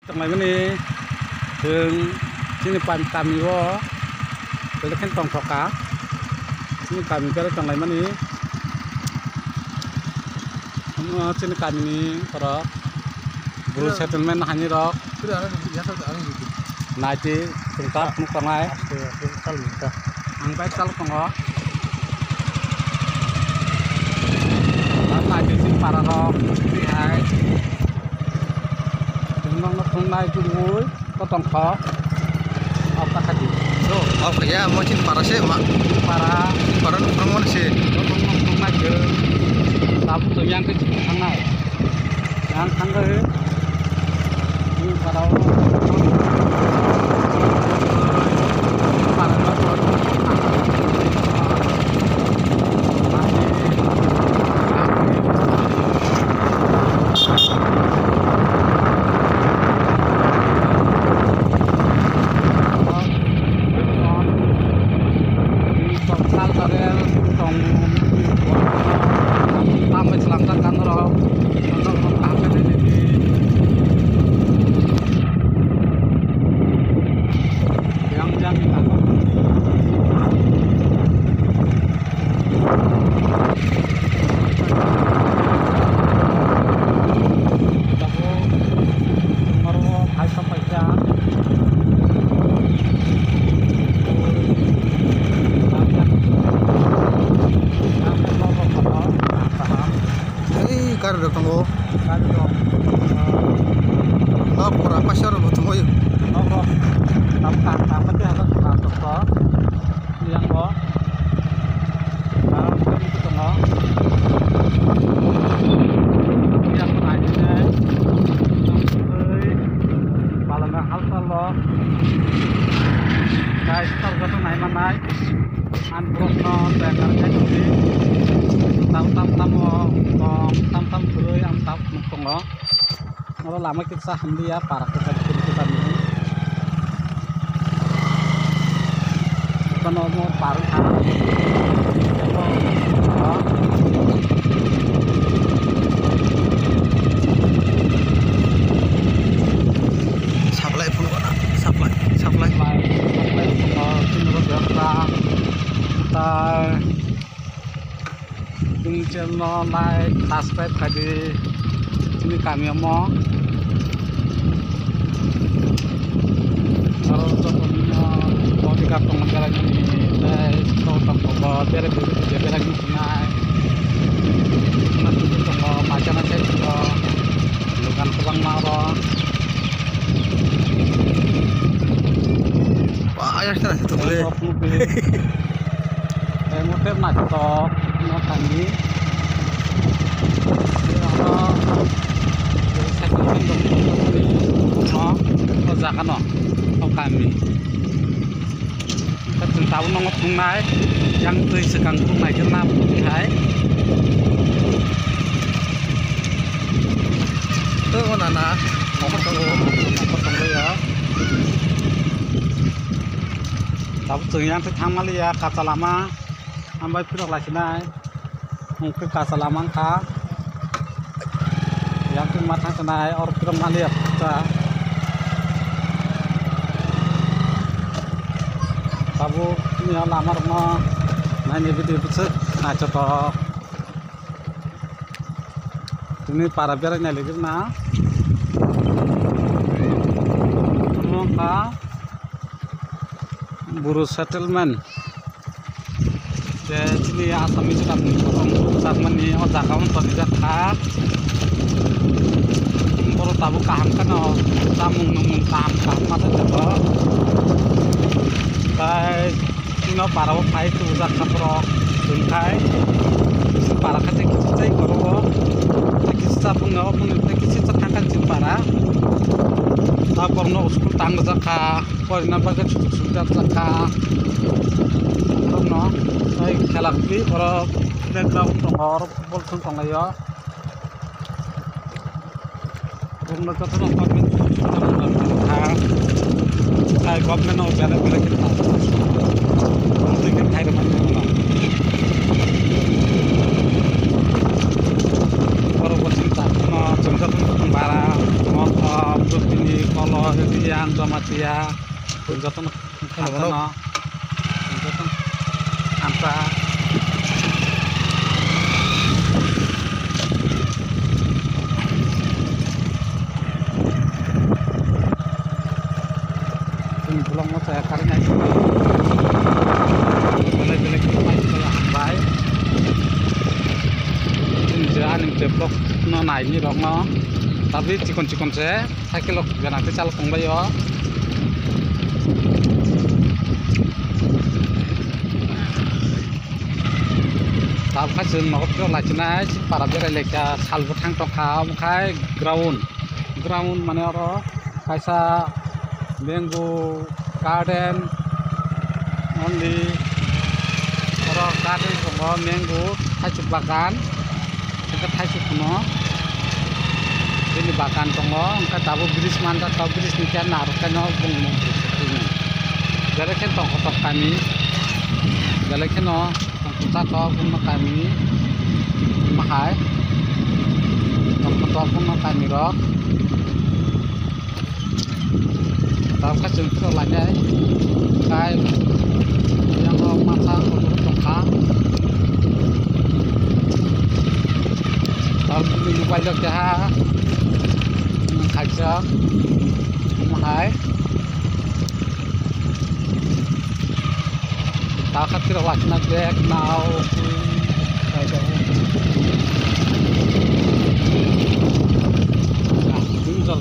Trong này ini thường sini kami wo jadi kan tong soka sini kami kira trong này ini sini kami ini kalau buru settlement hanya rok nanti tentang muka naik angkat kalau tengok nanti sini para rok hai hôm nay tôi vui có tổng khó ông ta khát gì no oh ya mau cin para sih mak para orang mana sih hôm nay chứ tao từ yang cái thằng này yang thằng đấy nhưng mà đâu para nó rồi kar do tunggu no pura pasar do tunggu yuk no bro tam aja harus masuk ke yang kok itu tunggu yang aja malam hal salo guys target naik mana anbrok no tekarnya jadi tam beri yang tam tunggu kalau lama kita handi ya para kita ini kalau mau paru supply pun supply menurut berapa kita channel like subscribe kali sini kami mau kalau mau dikatakan negara ini kalau tanpa biar lagi sungai nanti kita macam macam juga bukan kubang maro wah ayah sana itu boleh motor macet nó kami nó ra cái nó không kami các trường tàu nó ngọc tung này yang tươi sự càng tung này cho nam thái tuh mana na không có tung đây á tàu trường yang thang Malaysia kata lama ambil pilih lagi naik mungkin kasalaman kah yang matang senai orang pilih maliap kita tabu ini lamar mau main video besar nah coba ini para biar nyali na buru settlement jadi asam itu kan saat meni otak kamu tidak kah baru tahu kaham kan tamung kaham masa coba baik ini para wapai itu udah kapro dunkai para kecil kecil baru kisah pun kisah terangkan para lapor no usul tangga zaka kau nampak kan sudah zaka no saya kelak bi kalau background tongor bolsun tongaya rumah kita no kami kayak government no bela kita untuk kita hai rumah no kalau bolsun tak no jumlah para mau ini yang sama dia jatuh kantono jatuh anta ini pulang mau saya karena itu boleh main kalau baik ini jalan develop no naik ni dong no tapi cikon saya kilo nanti calon kembali yo tapi kan semua orang lagi naik para bereleka salvo tang tongkau kai ground mana orang kaisa mango garden only orang garden semua mango kaisa bagan kita kaisa semua ini bakan tongo angka tabu bridge mantap tabu bridge ni kan naruh kan bung ini jadi kan tong kotor kami jadi kan tong kotor tong bung kami mahal tong kotor bung kami roh tahu kan jengkol lagi kai yang masa untuk tongkang tahu ini banyak dah aja mahal tahu kan kita wajib dek now kayak nah ini jual